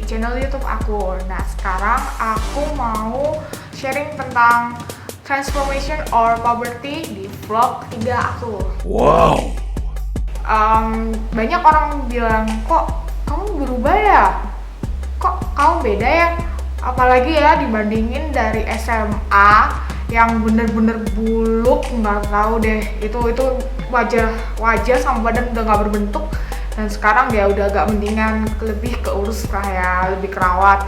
channel YouTube aku. Nah, sekarang aku mau sharing tentang transformation or poverty di vlog ketiga aku. Wow. Banyak orang bilang, kok kamu berubah ya? Kok kamu beda ya? Apalagi ya dibandingin dari SMA yang bener-bener buluk, nggak tahu deh. Itu wajah sama badan udah nggak berbentuk. Dan sekarang dia udah agak mendingan, lebih keurus lah ya, lebih kerawat.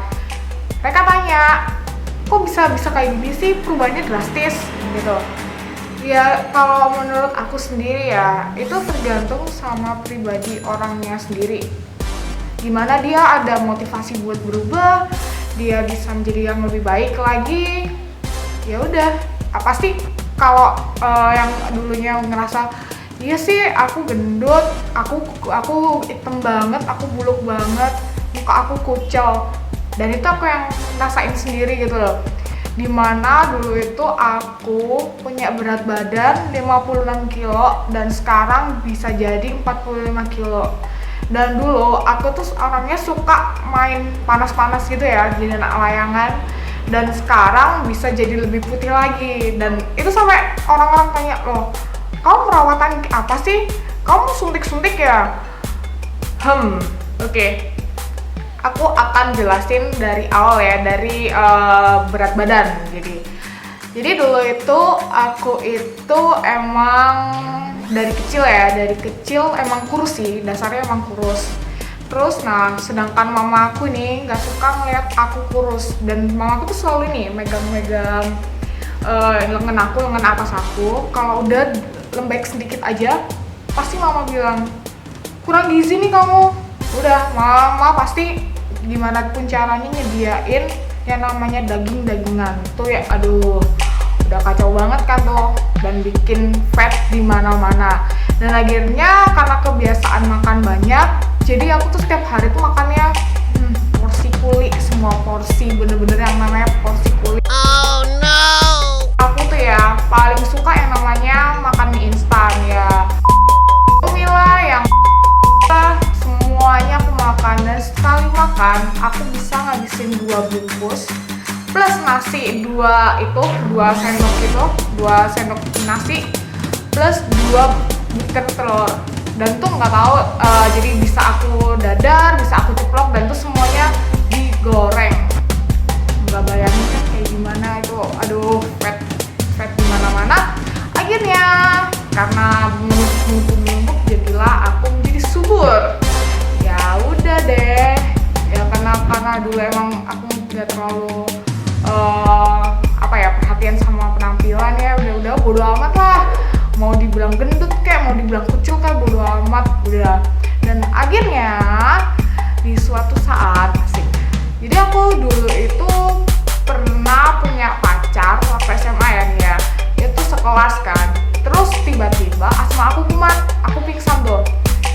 Mereka tanya, kok bisa kayak gini sih, perubahannya drastis gitu. Ya kalau menurut aku sendiri ya, itu tergantung sama pribadi orangnya sendiri. Gimana dia ada motivasi buat berubah, dia bisa menjadi yang lebih baik lagi. Ya udah, pasti kalau yang dulunya ngerasa iya sih aku gendut, aku hitam banget, aku buluk banget, muka aku kucel, dan itu aku yang rasain sendiri gitu loh. Dimana dulu itu aku punya berat badan 56 kilo dan sekarang bisa jadi 45 kilo. Dan dulu aku tuh orangnya suka main panas-panas gitu ya, jadi anak layangan. Dan sekarang bisa jadi lebih putih lagi. Dan itu sampai orang-orang tanya, loh kamu perawatan apa sih? Kamu suntik-suntik ya? Oke. Aku akan jelasin dari awal ya, dari berat badan. Jadi dulu itu aku itu emang dari kecil emang kurus sih, dasarnya emang kurus. Terus nah, sedangkan mama aku nih nggak suka ngeliat aku kurus, dan mama aku tuh selalu nih megang-megang lengan atas aku. Kalau udah lembek sedikit aja, pasti mama bilang, kurang gizi nih kamu. Udah, mama pasti gimana pun caranya nyediain yang namanya daging-dagingan tuh ya, aduh udah kacau banget kan tuh, dan bikin fat di mana-mana. Dan akhirnya karena kebiasaan makan banyak, jadi aku tuh setiap hari tuh makannya porsi kuli, semua porsi, bener-bener yang namanya porsi kuli. Oh no. Aku tuh ya paling suka yang namanya makan mie instan ya, Mila yang semuanya aku makan, dan sekali makan aku bisa ngabisin 2 bungkus plus nasi 2 sendok nasi plus 2 butir telur. Dan tuh nggak tahu, jadi bisa aku dadar, bisa aku ceplok, dan tuh semuanya digoreng. Nggak bayangin kan kayak gimana itu, aduh fat di mana-mana. Akhirnya karena menumpuk jadilah aku menjadi subur. Ya udah deh, ya karena dulu emang aku nggak terlalu perhatian sama penampilan ya, udah bodo amat lah, mau dibilang gendut kayak mau dibilang kucil kayak bodo amat udah. Dan akhirnya di suatu saat jadi aku dulu itu pernah punya pacar waktu SMA ya nih ya, itu sekelas kan. Terus tiba-tiba asma aku kumat, aku pingsan tuh.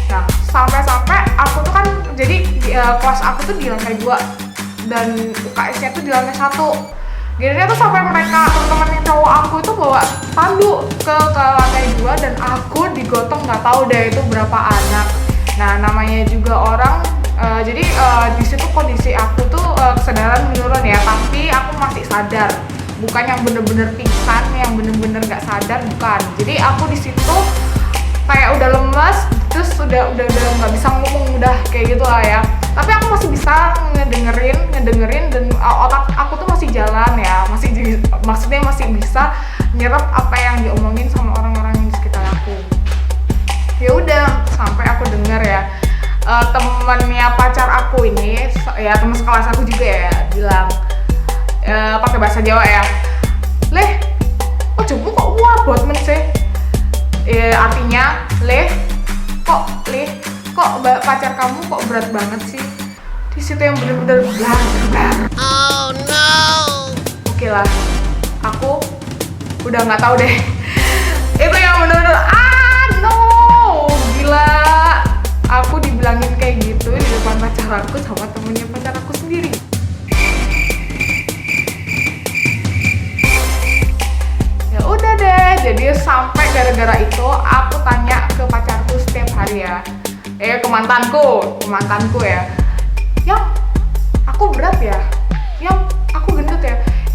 Nah sampai aku tuh kan jadi kelas aku tuh di lantai 2 dan UKS-nya tuh di lantai 1. Akhirnya tuh sampai mereka, teman-teman cowok aku itu bawa tandu ke lantai 2 dan aku digotong nggak tahu deh itu berapa anak. Nah namanya juga orang, jadi di situ kondisi aku tuh kesadaran menurun ya, tapi aku masih sadar, bukan yang bener-bener pingsan, yang bener-bener nggak sadar, bukan. Jadi aku di situ kayak udah lemes, terus udah nggak bisa ngomong, udah kayak gitu lah ya. Tapi aku masih bisa ngedengerin dan otak aku tuh masih jalan ya, maksudnya masih bisa nyerap apa yang diomongin sama orang-orang yang di sekitar aku. Ya udah, sampai aku dengar ya, temennya pacar aku ini ya, teman sekelas aku juga ya, bilang pakai bahasa Jawa ya, "Leh, ojokmu kok wabot men sih?" Artinya, Leh, kok pacar kamu kok berat banget sih? Di situ yang bener-bener blar. Oh no. Oke lah, aku udah nggak tahu deh. Itu yang bener-bener no, gila. Aku dibilangin kayak gitu di depan pacar aku sama temennya pacar aku sendiri. Ya udah deh, jadi sampai gara-gara itu aku tanya ke pacarku setiap hari ya, ke mantanku ya, yang aku berat ya, aku gendut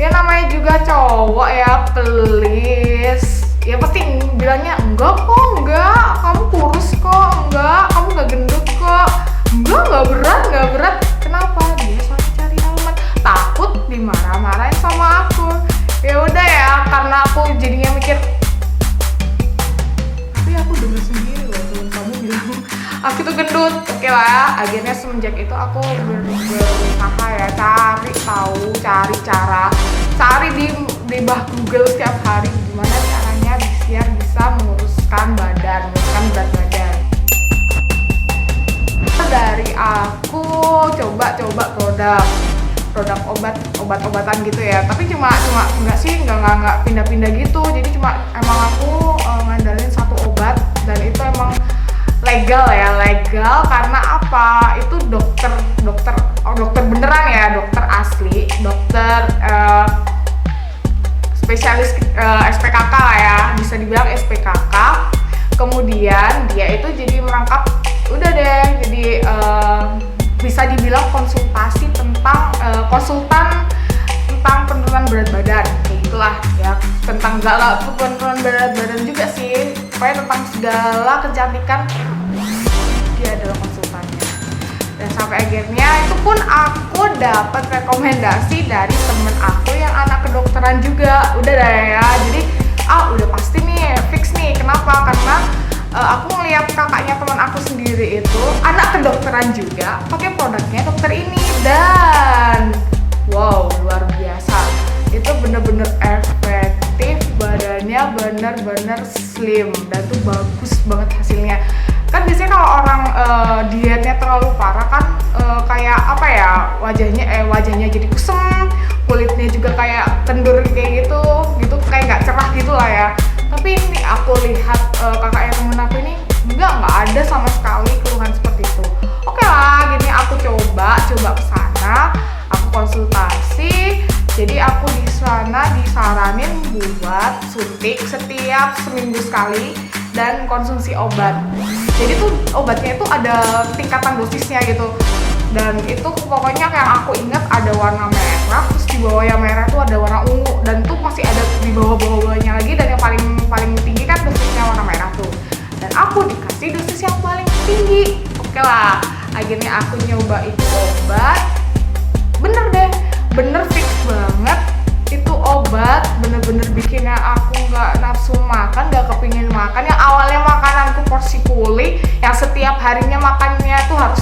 ya namanya juga cowok ya, please ya pasti bilangnya enggak kok, enggak kamu kurus kok, enggak kamu nggak gendut kok, nggak berat. Kenapa? Dia soalnya cari aman, takut dimarah-marahin sama aku. Ya udah ya, karena aku jadinya mikir, tapi aku dengar sendiri loh temen kamu bilang aku tuh gendut. Oke lah ya, akhirnya semenjak itu aku berusaha ya cari cara, cari di bah Google setiap hari gimana caranya biar bisa menguruskan berat badan. Dari aku coba produk obat-obatan gitu ya, tapi cuma nggak pindah-pindah gitu, jadi cuma emang aku ngandalin satu obat dan itu emang legal karena apa, itu dokter beneran ya, dokter asli, dokter spesialis SPKK lah ya, bisa dibilang SPKK. Kemudian dia itu jadi merangkap, udah deh jadi bisa dibilang konsultan tentang penurunan berat badan, kayak gitulah ya, tentang segala penurunan berat badan juga sih, pokoknya tentang segala kecantikan dia adalah konsultannya. Dan sampai akhirnya itu pun aku dapat rekomendasi dari temen aku yang anak kedokteran juga, udah deh ya, jadi udah pasti nih, fix nih. Kenapa? Karena aku ngeliat kakaknya teman aku sendiri itu anak kedokteran juga pakai produknya dokter ini, dan wow, luar biasa, itu bener-bener efektif, badannya bener-bener slim dan tuh bagus banget hasilnya. Kan biasanya kalau orang dietnya terlalu parah kan kayak apa ya, wajahnya jadi kusem, kulitnya juga kayak kendur kayak gitu kayak nggak cerah gitu lah ya. Tapi ini aku lihat kakak yang temen aku ini nggak ada sama sekali keluhan seperti itu. Oke lah, gini aku coba kesana, aku konsultasi. Jadi aku di sana disaranin buat suntik setiap seminggu sekali dan konsumsi obat. Jadi tuh obatnya itu ada tingkatan dosisnya gitu. Dan itu pokoknya yang aku ingat ada warna merah, terus di bawah yang merah tuh ada warna ungu, dan tuh masih ada di bawahnya lagi, dan yang paling tinggi kan dosisnya warna merah tuh. Dan aku dikasih dosis yang paling tinggi. Oke lah, akhirnya aku nyoba itu obat. Bener fix banget, itu obat bener-bener bikinnya aku nggak nafsu makan, nggak kepingin makan. Yang awalnya makananku porsi kuli, yang setiap harinya makannya tuh harus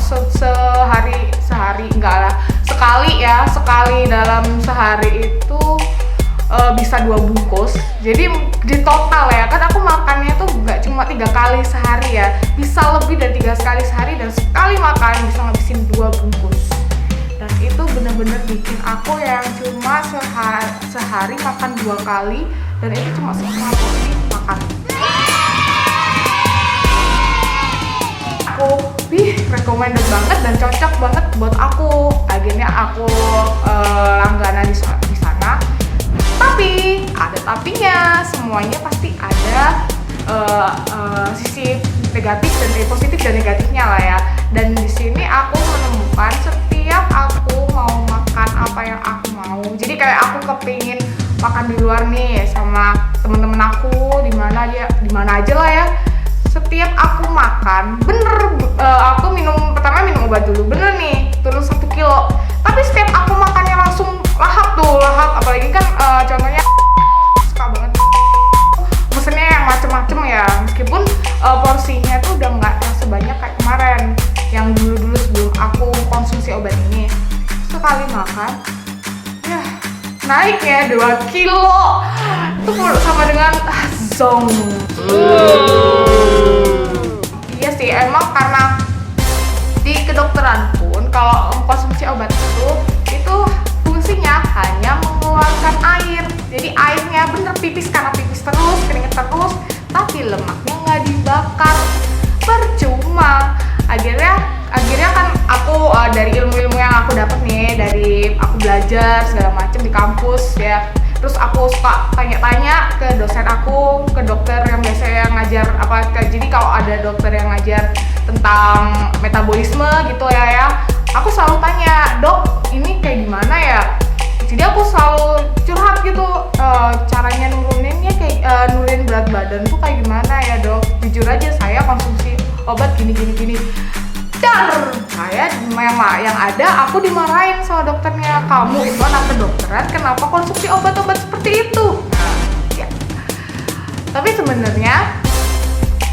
sehari enggak lah, sekali dalam sehari itu bisa 2 bungkus. Jadi di total ya, kan aku makannya tuh nggak cuma 3 kali sehari ya, bisa lebih dari 3 kali sehari, dan sekali makan bisa ngabisin 2 bungkus. Dan itu bener-bener bikin aku yang cuma sehari makan 2 kali, dan itu cuma setengah porsi makan. Aku recommended banget dan cocok banget buat aku. Akhirnya aku langganan di sana. Tapi ada tapinya, semuanya pasti ada sisi negatif dan positif dan negatifnya lah ya. Dan di sini aku menemukan setiap aku mau makan apa yang aku mau. Jadi kayak aku kepingin makan di luar nih sama temen-temen aku, di mana aja lah ya. Setiap aku makan, aku pertama minum obat dulu, bener nih turun 1 kilo. Tapi setiap aku makannya langsung lahap, apalagi kan contohnya suka banget mesennya yang macem-macem ya, meskipun porsinya tuh udah nggak sebanyak kayak kemarin, yang dulu sebelum aku konsumsi obat ini. Sekali makan ya naik ya 2 kilo, itu sama dengan zong. Iya sih, emang karena di kedokteran pun kalau konsumsi obat itu fungsinya hanya mengeluarkan air. Jadi airnya bener pipis, karena pipis terus, keringet terus, tapi lemaknya nggak dibakar, percuma. Akhirnya kan aku dari ilmu-ilmu yang aku dapat nih, dari aku belajar segala macam di kampus ya. Terus aku suka tanya-tanya ke dosen aku, ke dokter yang biasanya ngajar jadi kalau ada dokter yang ngajar tentang metabolisme gitu ya, aku selalu tanya, dok ini kayak gimana ya. Jadi aku selalu curhat gitu, caranya nuruninnya kayak nurunin berat badan tuh kayak gimana ya dok. Jujur aja saya konsumsi obat gini. Dan saya yang ada aku dimarahin sama dokternya, kamu itu anak kedokteran kenapa konsumsi obat-obat seperti itu. Nah, ya. Tapi sebenarnya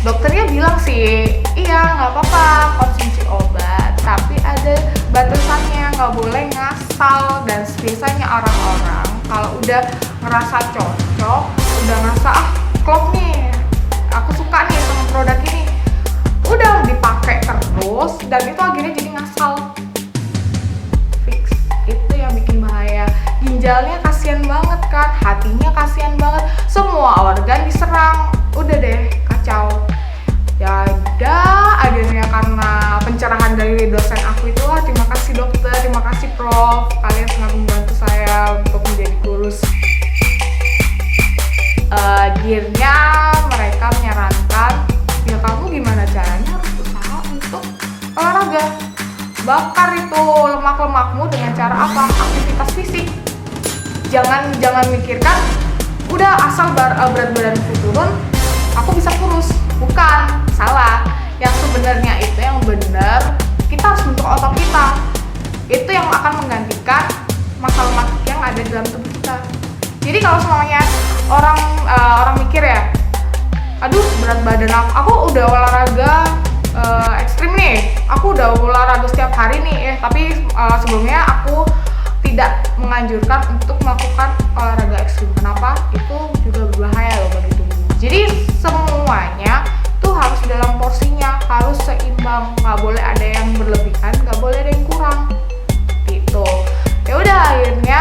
dokternya bilang sih, iya nggak apa-apa konsumsi obat, tapi ada batasannya, nggak boleh ngasal. Dan biasanya orang-orang kalau udah ngerasa cocok, udah ngerasa klop nih, aku suka nih sama produk ini, udah dipakai terus dan itu akhirnya jadi ngasal. Fix, itu yang bikin bahaya. Ginjalnya kasihan banget kan, hatinya kasihan banget, semua organ diserang, udah deh kacau. Ya udah, akhirnya karena pencerahan dari dosen aku itu, terima kasih dokter, terima kasih prof, kalian sangat membantu saya untuk menjadi kurus. Akhirnya mereka menyarankan, ya kamu gimana caranya harus usaha untuk olahraga, bakar itu lemak-lemakmu dengan cara apa? Aktivitas fisik. Jangan mikirkan udah asal berat badanku turun aku bisa kurus. Bukan, salah. Yang sebenarnya itu yang benar, kita harus bentuk otot kita. Itu yang akan menggantikan massa lemak yang ada di dalam tubuh kita. Jadi kalau semuanya orang mikir ya, aduh berat badan aku udah olahraga ekstrim nih, aku udah olahraga setiap hari nih, tapi sebelumnya aku tidak menganjurkan untuk melakukan olahraga ekstrim. Kenapa? Itu juga berbahaya loh bagi tubuh. Jadi semuanya tuh harus dalam porsinya, harus seimbang, nggak boleh ada yang berlebihan, nggak boleh ada yang kurang gitu. Ya udah, akhirnya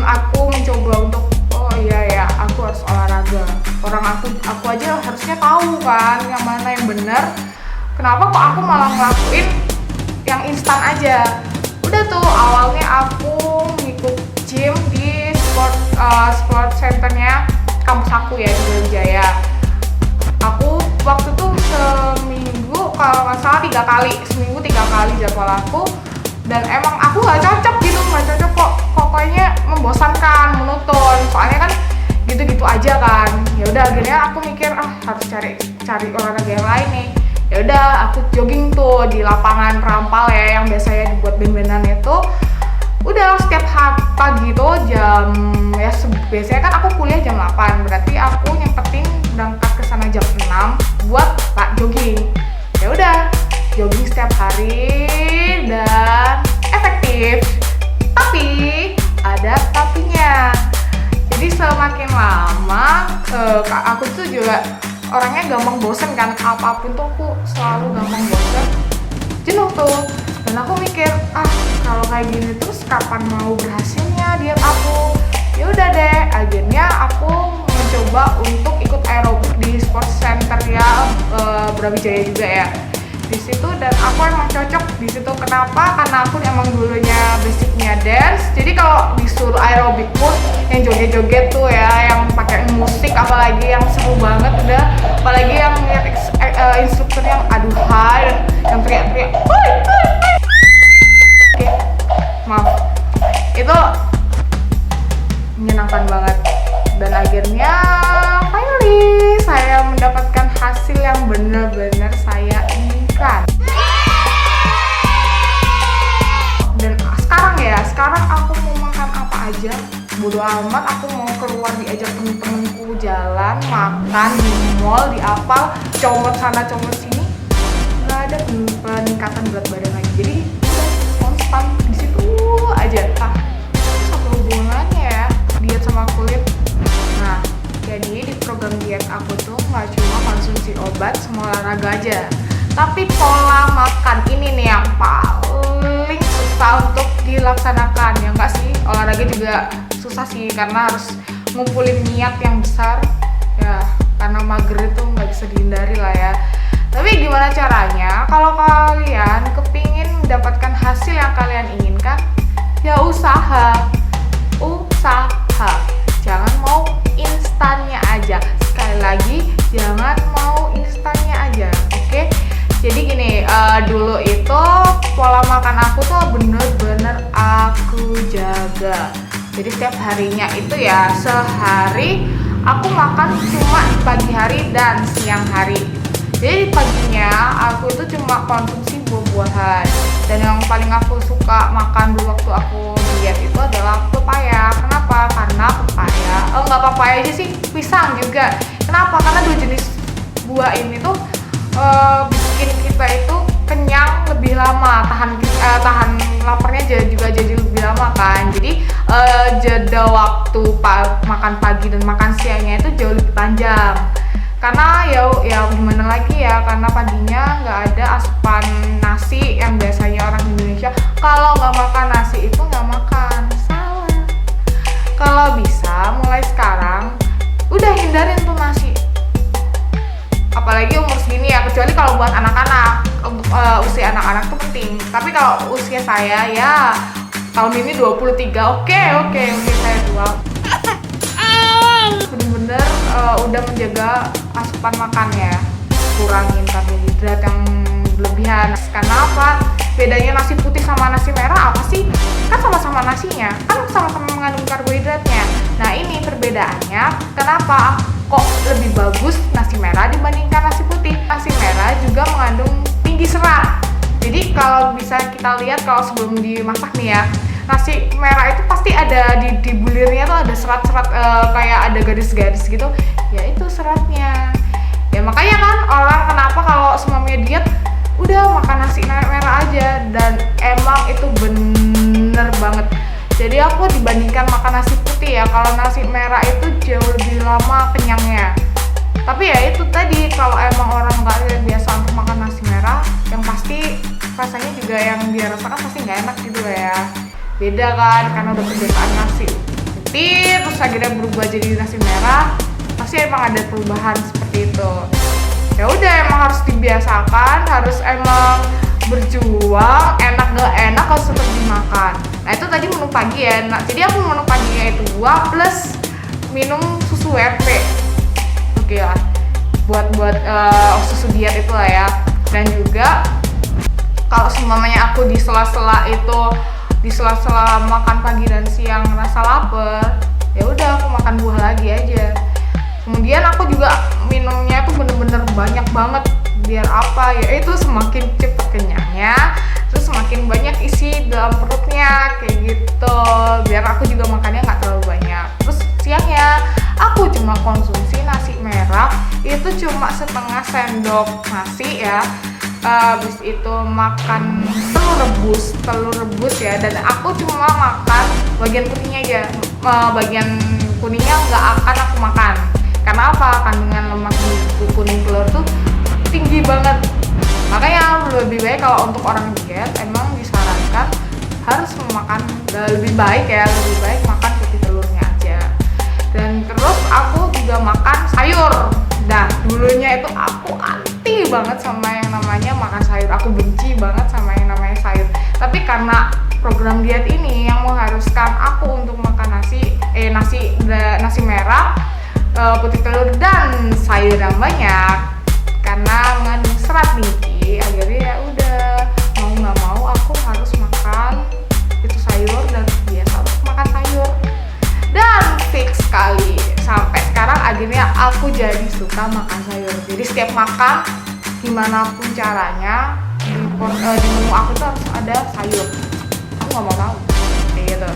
aku mencoba untuk aku harus olahraga. Aku aja harusnya tahu kan yang mana yang benar. Kenapa kok aku malah ngelakuin yang instan aja? Udah tuh awalnya aku ngikut gym di sport centernya kampus aku ya di Brawijaya. Aku waktu itu seminggu kalau nggak salah 3 kali, seminggu 3 kali jadwal aku. Dan emang aku nggak cocok kok kayaknya membosankan, monoton. Soalnya kan gitu-gitu aja kan. Ya udah akhirnya aku mikir harus cari olahraga yang lain nih. Ya udah aku jogging tuh di lapangan Rampal ya yang biasanya dibuat band-bandan itu. Udah setiap pagi tuh biasanya kan aku kuliah jam 8, berarti aku nyempetin berangkat ke sana jam 6 buat jogging. Ya udah jogging setiap hari dan efektif. Tapi ada tapinya. Jadi semakin lama aku tuh juga orangnya gampang bosen kan, apapun tuh aku selalu gampang bosen, jenuh tuh. Dan aku mikir kalau kayak gini terus kapan mau berhasilnya diet aku. Ya udah deh, akhirnya aku mencoba untuk ikut aerobik di sport center ya Brawijaya juga ya di situ. Dan aku emang cocok di situ. Kenapa? Karena aku emang dulunya basicnya dance. Jadi kalau disuruh aerobik pun yang joget-joget tuh ya, yang pakai musik, apalagi yang seru banget udah, apalagi yang lihat instruktur yang aduhai, yang teriak-teriak, oke, maaf, itu menyenangkan banget. Dan akhirnya finally saya mendapatkan hasil yang benar-benar saya inginkan. Dan sekarang aku mau makan apa aja bodo amat, aku mau keluar diajak temen-temenku jalan, makan di mall, di apa, comot sana comot sini, nggak ada peningkatan berat badan lagi. Jadi konstan di situ aja. Terus apa hubungannya ya diet sama kulit? Nah, jadi di program diet aku tuh nggak cuma konsumsi obat sama olahraga aja, tapi pola makan ini nih yang paling susah untuk dilaksanakan. Ya enggak sih, olahraga juga susah sih karena harus ngumpulin niat yang besar ya, karena mager itu nggak bisa dihindari lah ya. Tapi gimana caranya? Kalau kalian kepingin mendapatkan hasil yang kalian inginkan, ya usaha, jangan mau instannya aja. Sekali lagi, jangan mau instannya aja, oke? Jadi gini, dulu itu pola makan juga. Jadi setiap harinya itu ya sehari aku makan cuma di pagi hari dan siang hari. Jadi di paginya aku itu cuma konsumsi buah-buahan. Dan yang paling aku suka makan dulu waktu aku diet itu adalah pepaya. Kenapa? Karena pepaya, nggak papaya aja sih, pisang juga. Kenapa? Karena dua jenis buah ini tuh bikin kita itu kenyang lebih lama, tahan laparnya juga jadi lebih lama kan. Jadi jeda waktu makan pagi dan makan siangnya itu jauh lebih panjang. Karena ya gimana lagi ya, karena paginya nggak ada asupan nasi yang biasanya orang Indonesia kalau nggak makan nasi itu nggak makan. Salah. Kalau bisa mulai sekarang udah hindarin tuh nasi. Apalagi umur segini ya, kecuali kalau buat anak-anak, untuk usia anak-anak tuh penting. Tapi kalau usia saya ya tahun ini 23, oke saya jual. Bener-bener udah menjaga asupan makannya, kurangin karbohidrat yang berlebihan. Karena apa? Bedanya nasi putih sama nasi merah apa sih? Kan sama-sama nasinya, kan sama-sama mengandung karbohidratnya. Nah ini perbedaannya, kenapa kok lebih bagus nasi merah dibandingkan nasi putih? Nasi merah juga mengandung tinggi serat. Jadi kalau bisa kita lihat kalau sebelum dimasak nih ya, nasi merah itu pasti ada di bulirnya tuh ada serat-serat kayak ada garis-garis gitu. Ya itu seratnya. Ya makanya kan orang kenapa kalau semuanya diet udah makan nasi merah aja, dan emang itu bener banget. Jadi aku dibandingkan makan nasi putih ya, kalau nasi merah itu jauh lebih lama kenyangnya. Tapi ya itu tadi, kalau emang orang nggak biasa untuk makan nasi merah, yang pasti rasanya juga yang dia rasakan pasti nggak enak gitu lah ya. Beda kan, karena udah kebiasaan nasi putih terus akhirnya berubah jadi nasi merah, pasti emang ada perubahan seperti itu. Ya udah, emang harus dibiasakan, harus emang berjuang, enak gak enak harus tetap dimakan. Nah itu tadi menu pagi ya. Nah, jadi aku menu paginya itu buah plus minum susu WP. Oke lah, buat susu diet itu lah ya. Dan juga kalau semuanya aku di sela-sela makan pagi dan siang rasa lapar, ya udah aku makan buah lagi aja. Kemudian aku juga minumnya tuh bener-bener banyak banget. Biar apa ya, itu semakin cepet kenyangnya, terus semakin banyak isi dalam perutnya kayak gitu. Biar aku juga makannya nggak terlalu banyak. Terus siangnya aku cuma konsumsi nasi merah, itu cuma setengah sendok nasi ya. Habis itu makan telur rebus ya, dan aku cuma makan bagian putihnya aja. Bagian kuningnya nggak akan aku makan. Karena apa? Kandungan lemak di kuning telur tuh tinggi banget. Makanya lebih baik kalau untuk orang diet emang disarankan harus makan lebih baik makan putih telurnya aja. Dan terus aku juga makan sayur. Nah dulunya itu aku anti banget sama yang namanya makan sayur. Aku benci banget sama yang namanya sayur. Tapi karena program diet ini yang mengharuskan aku untuk makan nasi merah, putih telur dan sayur yang banyak, karena mengandung serat tinggi, akhirnya ya udah mau nggak mau aku harus makan itu sayur dan biasa makan sayur. Dan fix sekali sampai sekarang akhirnya aku jadi suka makan sayur. Jadi setiap makan gimana pun caranya di menu aku tuh harus ada sayur. Aku nggak mau tahu kayak gitu.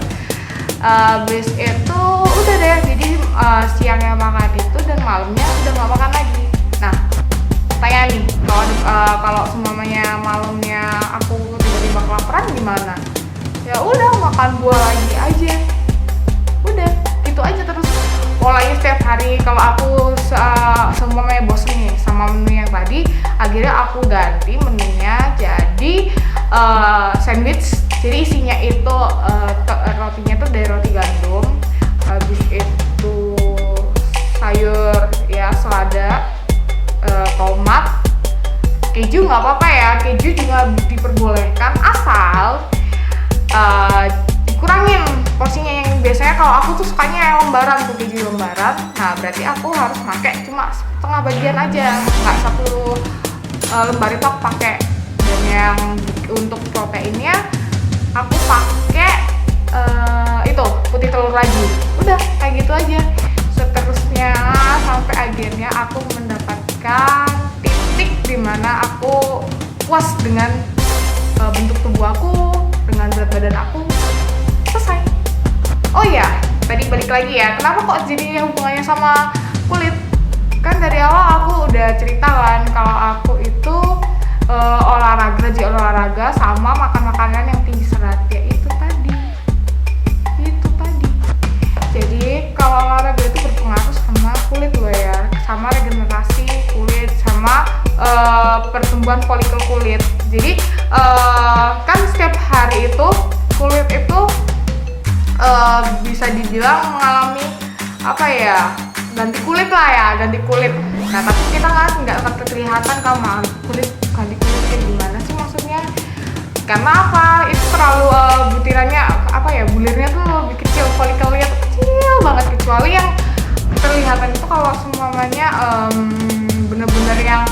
Habis itu udah deh, jadi siangnya makan itu dan malamnya udah nggak makan lagi. Nah tanya nih, kalau semuanya malamnya aku tiba-tiba kelaparan gimana? Ya udah makan buah lagi aja. Udah gitu aja terus polanya setiap hari. Kalau aku semuanya bosan nih sama menu yang tadi, akhirnya aku ganti menunya jadi sandwich. Jadi isinya itu rotinya tuh dari roti gandum, habis itu sayur ya, selada, tomat, keju nggak apa-apa ya, keju juga diperbolehkan asal dikurangin porsinya. Yang biasanya kalau aku tuh sukanya yang lembaran tuh, keju lembaran. Nah berarti aku harus pakai cuma setengah bagian aja, nggak satu lembar itu aku pakai. Dan yang untuk proteinnya aku pakai itu udah kayak gitu aja seterusnya sampai akhirnya aku mendapatkan titik dimana aku puas dengan bentuk tubuh aku, dengan berat badan aku. Selesai. Oh iya, tadi balik lagi ya, kenapa kok jadi hubungannya sama kulit? Kan dari awal aku udah cerita kan kalau aku itu olahraga sama makan makanan yang tinggi serat, ya itu tadi. Jadi kalau olahraga itu berpengaruh sama kulit loh ya, sama regenerasi kulit, sama pertumbuhan folikel kulit. Jadi kan setiap hari itu kulit itu bisa dibilang mengalami apa ya, ganti kulit lah ya, ganti kulit. Nah tapi kita kan nggak kelihatan kalau kulit ganti kulit kayak gimana sih maksudnya, karena apa, itu terlalu butirannya apa ya, bulirnya tuh lebih kecil, folikelnya tuh kecil banget, kecuali yang terlihatan itu kalau semuanya bener-bener yang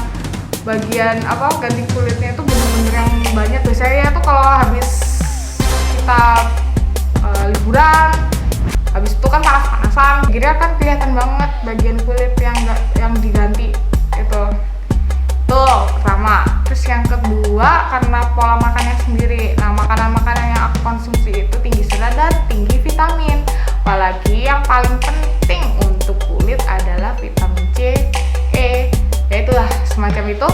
bagian apa ganti kulitnya itu bener-bener yang banyak. Biasanya tuh kalau habis kita liburan, habis itu kan panas-panasan, akhirnya kan kelihatan banget bagian kulit yang diganti itu. Tuh pertama. Terus yang kedua, karena pola makannya sendiri. Nah, makanan-makanan yang aku konsumsi itu tinggi serat dan tinggi vitamin. Apalagi yang paling penting untuk kulit adalah vitamin C, E, ya itulah semacam itu.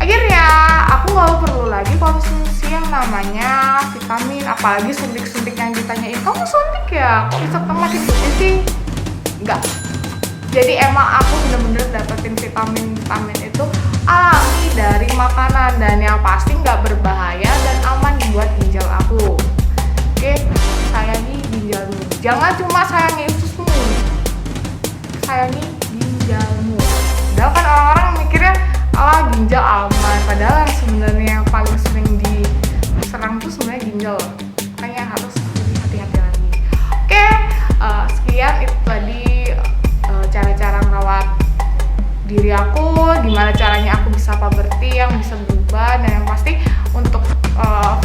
Akhirnya aku nggak perlu lagi konsumsi yang namanya vitamin, apalagi suntik-suntik yang ditanyain, kamu suntik ya? Kok bisa ketemu suntik sih? Enggak. Jadi emang aku bener-bener dapetin vitamin itu alami dari makanan, dan yang pasti nggak berbahaya dan aman buat ginjal aku. Oke, sayangi ginjalmu. Jangan cuma sayangi ususmu, sayangi ginjalmu. Padahal kan orang-orang mikirnya ginjal aman, padahal yang sebenarnya yang paling sering diserang tuh sebenarnya ginjal. Makanya harus lebih hati-hati lagi. Oke, sekian itu tadi cara-cara merawat diri aku, gimana caranya aku bisa puberty yang bisa berubah, dan yang pasti untuk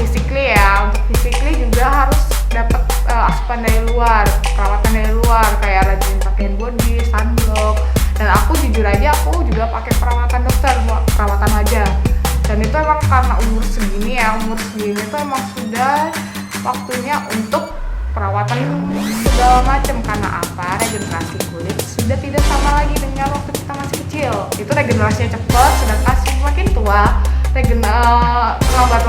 physically ya, untuk physically juga harus dapat asupan dari luar, perawatan dari luar, kayak rajin pakai body, sunblock. Dan aku jujur aja aku juga pakai perawatan dokter, perawatan wajah. Dan itu emang karena umur segini itu emang sudah waktunya untuk perawatan segala macam. Karena apa? Regenerasi kulit sudah tidak sama lagi dengan waktu kita masih kecil. Itu regenerasinya cepat, sedangkan semakin tua lambat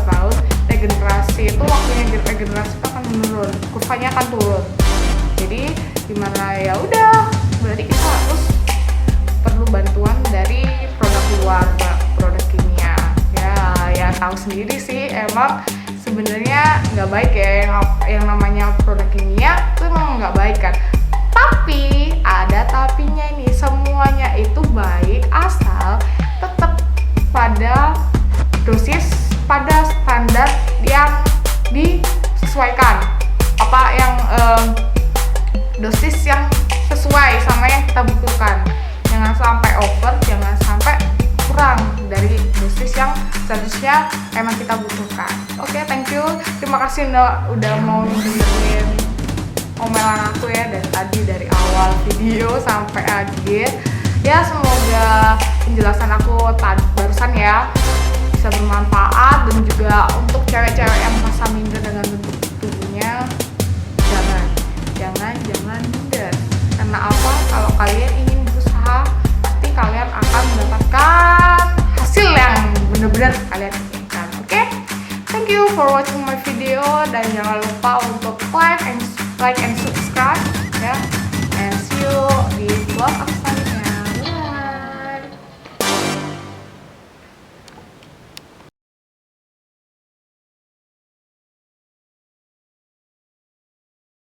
laun regenerasi itu waktunya regenerasi itu akan menurun, kurvanya akan turun. Jadi gimana, ya udah, berarti kita harus perlu bantuan dari produk luar, produk kimia. Ya tahu sendiri sih, emang sebenarnya nggak baik ya yang namanya produk kimia itu emang nggak baik kan. Tapi ada tapinya ini, semuanya itu baik asal tetap pada dosis, pada standar yang disesuaikan, apa yang dosis yang sesuai sama yang kita butuhkan. Jangan sampai over, jangan sampai kurang dari dosis yang seharusnya emang kita butuhkan. Oke, thank you. Terima kasih udah mau dengerin omelan aku ya dari tadi, dari awal video sampai akhir. Ya, semoga penjelasan aku barusan ya bisa bermanfaat, dan juga untuk cewek-cewek yang merasa minder dengan bentuk tubuhnya, jangan minder. Karena apa? Kalau kalian ingin berusaha, pasti kalian akan mendapatkan hasil yang benar-benar kalian inginkan. Oke? Thank you for watching my video, dan jangan lupa untuk like and subscribe ya. And see you di vlog